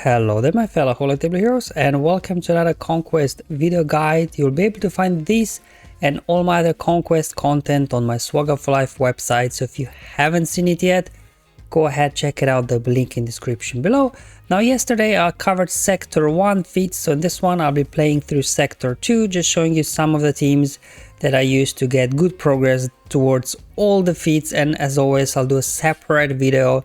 Hello there my fellow Holy Table Heroes, and welcome to another Conquest video guide. You'll be able to find this and all my other Conquest content on my SWGOH Life website, so if you haven't seen it yet, go ahead, check it out, the link in the description below. Now yesterday I covered Sector 1 feats, so in this one I'll be playing through Sector 2, just showing you some of the teams that I used to get good progress towards all the feats, and as always I'll do a separate video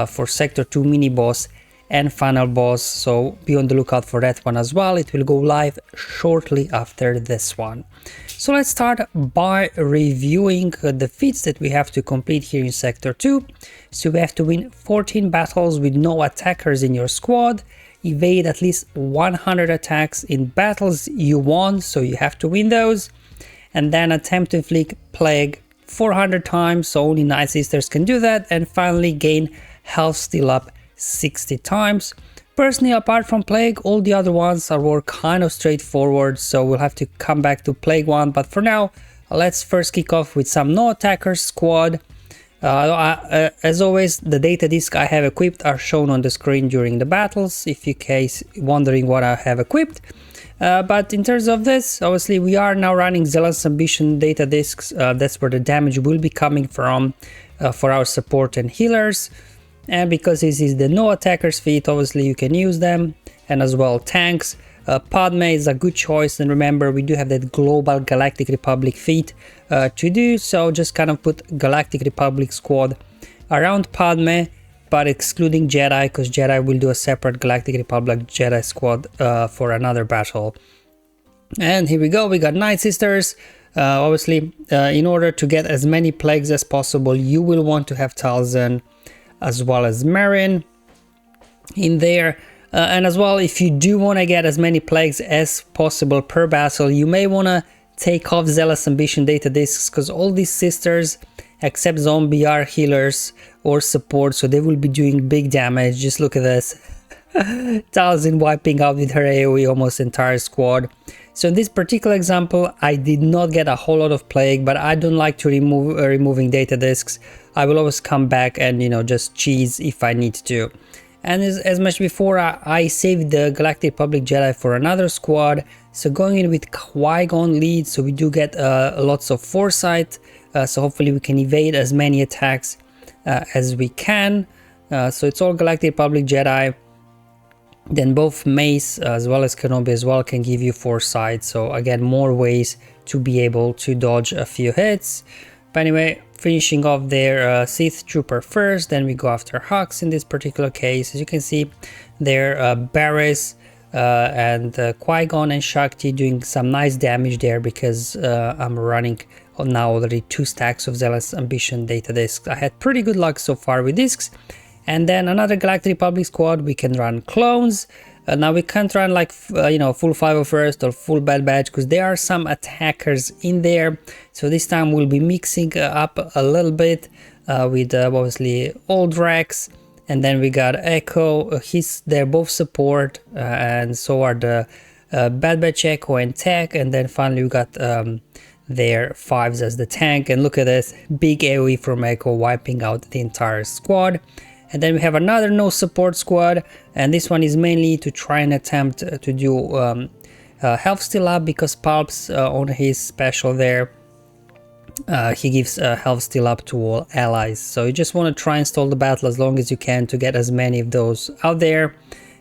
for Sector 2 mini boss and final boss, so be on the lookout for that one as well. It will go live shortly after this one. So let's start by reviewing the feats that we have to complete here in Sector 2. So we have to win 14 battles with no attackers in your squad, evade at least 100 attacks in battles you won, so you have to win those, and then attempt to inflict plague 400 times, so only Night Sisters can do that, and finally gain health steal up 60 times. Personally, apart from Plague, all the other ones were kind of straightforward, so we'll have to come back to Plague one, but for now let's first kick off with some no attackers squad. As always, the data disc I have equipped are shown on the screen during the battles, if you case wondering what I have equipped. But in terms of this, obviously we are now running Zealous Ambition data discs. That's where the damage will be coming from for our support and healers. And because this is the no attackers feat, obviously you can use them, and as well tanks. Padme is a good choice, and remember we do have that global Galactic Republic feat to do, so just kind of put Galactic Republic squad around Padme, but excluding Jedi, because Jedi will do a separate Galactic Republic Jedi squad for another battle. And here we go, we got Night Sisters. Obviously in order to get as many plagues as possible, you will want to have Talzin as well as Marin in there, and as well, if you do want to get as many plagues as possible per battle, you may want to take off Zealous Ambition data discs, because all these sisters except zombie are healers or support, so they will be doing big damage. Just look at this. Talzin wiping out with her AoE almost entire squad. So in this particular example I did not get a whole lot of plague, but I don't like to removing data discs. I will always come back and, you know, just cheese if I need to. And as mentioned before, I saved the Galactic Republic Jedi for another squad, so going in with Qui-Gon lead, so we do get lots of foresight, so hopefully we can evade as many attacks as we can. So it's all Galactic Republic Jedi. Then both Mace as well as Kenobi as well can give you foresight, so again more ways to be able to dodge a few hits. But anyway, finishing off their Sith Trooper first, then we go after Hux in this particular case. As you can see there, Barriss and Qui-Gon and Shakti doing some nice damage there, because I'm running now already 2 stacks of Zealous Ambition data discs. I had pretty good luck so far with discs. And then another Galactic Republic squad, we can run clones. Now we can't run like you know, full 501st or full Bad Batch, because there are some attackers in there. So this time we'll be mixing up a little bit with obviously Old Rex, and then we got Echo. They're both support, and so are the Bad Batch Echo and Tech. And then finally we got their 5s as the tank. And look at this, big AoE from Echo wiping out the entire squad. And then we have another no support squad, and this one is mainly to try and attempt to do health steal up, because Palps on his special there, he gives health steal up to all allies. So you just want to try and stall the battle as long as you can to get as many of those out there.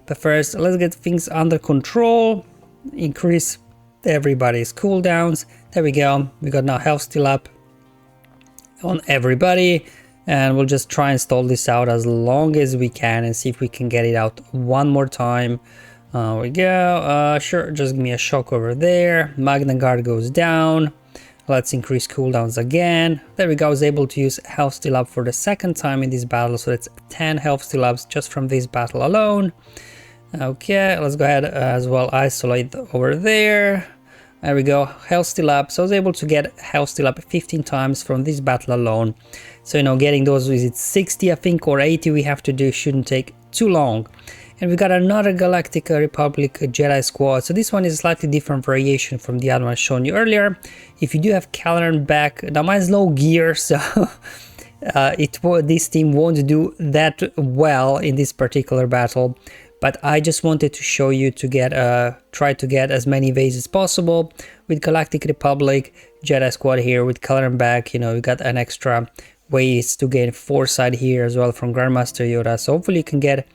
But first, let's get things under control, increase everybody's cooldowns. There we go, we got now health steal up on everybody. And we'll just try and stall this out as long as we can and see if we can get it out one more time. We go. Sure, just give me a shock over there. Magna Guard goes down. Let's increase cooldowns again. There we go. I was able to use health steal up for the second time in this battle, so that's 10 health steal ups just from this battle alone. Okay, let's go ahead as well, isolate over there. There we go, health steal up. So I was able to get health steal up 15 times from this battle alone. So, you know, getting those, is it 60 I think or 80 we have to do, shouldn't take too long. And we got another Galactic Republic Jedi squad. So this one is a slightly different variation from the other one shown you earlier. If you do have Kelleran back, now mine's low gear, so this team won't do that well in this particular battle. but I just wanted to show you to get try to get as many evades as possible with Galactic Republic Jedi squad here with Kelleran back. You know, you got an extra ways to gain foresight here as well from Grandmaster Yoda, so hopefully you can get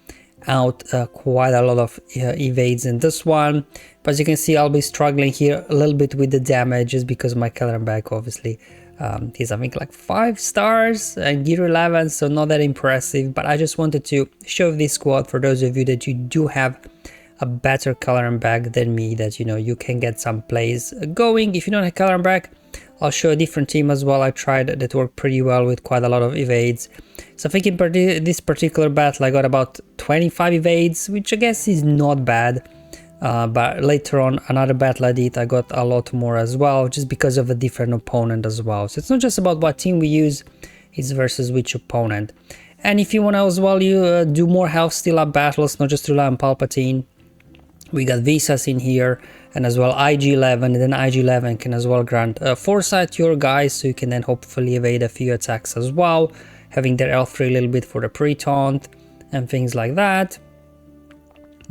out quite a lot of evades in this one. But as you can see, I'll be struggling here a little bit with the damage just because my Kelleran back obviously he's I think like 5 stars and gear 11, so not that impressive. But I just wanted to show this squad for those of you that you do have a better Kelleran back than me, that you know you can get some plays going. If you don't have Kelleran back, I'll show a different team as well I tried that worked pretty well with quite a lot of evades. So I think in this particular battle I got about 25 evades, which I guess is not bad. But later on, another battle I did, I got a lot more as well, just because of a different opponent as well. So it's not just about what team we use, it's versus which opponent. And if you want to as well, you do more health steal up battles, not just rely on Palpatine. We got Visas in here, and as well IG-11, and then IG-11 can as well grant foresight to your guys, so you can then hopefully evade a few attacks as well, having their L3 a little bit for the pre-taunt and things like that.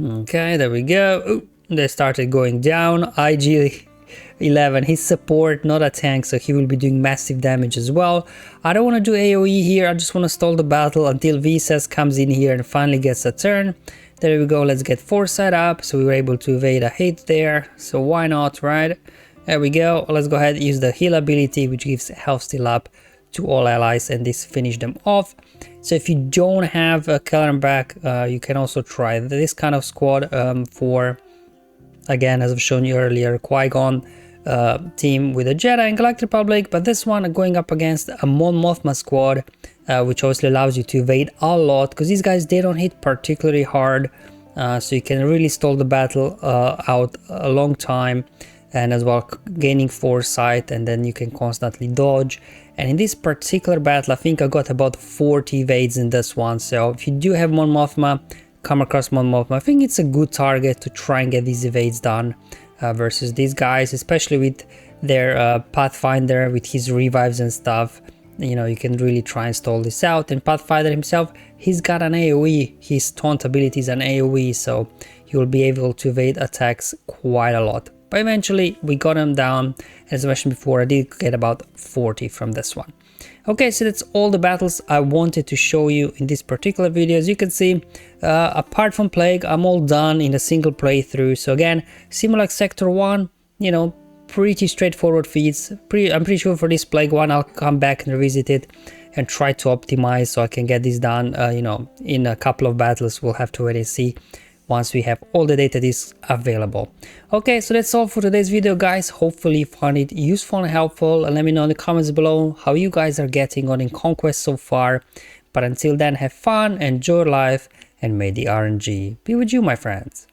Okay, there we go. Ooh, they started going down. IG-11, his support, not a tank, so he will be doing massive damage as well. I don't want to do AoE here, I just want to stall the battle until Visas comes in here and finally gets a turn. There we go, let's get foresight up, so we were able to evade a hit there, so why not, right? There we go, let's go ahead and use the heal ability, which gives health steal up to all allies, and this finish them off. So if you don't have a Kelleran back, you can also try this kind of squad for, again, as I've shown you earlier, Qui-Gon team with a Jedi and Galactic Republic, but this one going up against a Mothma squad, which obviously allows you to evade a lot, because these guys, they don't hit particularly hard, so you can really stall the battle out a long time, and as well gaining foresight, and then you can constantly dodge. And in this particular battle, I think I got about 40 evades in this one, so if you do have Mon Mothma, come across Mon Mothma, I think it's a good target to try and get these evades done versus these guys, especially with their Pathfinder, with his revives and stuff. You know, you can really try and stall this out. And Pathfinder himself, he's got an AoE, his taunt ability is an AoE, so you'll be able to evade attacks quite a lot. But eventually we got him down, as I mentioned before, I did get about 40 from this one. Okay, so that's all the battles I wanted to show you in this particular video. As you can see, apart from Plague, I'm all done in a single playthrough. So again, similar like Sector 1, you know, pretty straightforward feats. I'm pretty sure for this Plague one, I'll come back and revisit it and try to optimize so I can get this done, you know, in a couple of battles. We'll have to wait and see once we have all the data is available. Okay, so that's all for today's video, guys. Hopefully you found it useful and helpful, and let me know in the comments below how you guys are getting on in Conquest so far. But until then, have fun, enjoy life, and may the RNG be with you, my friends.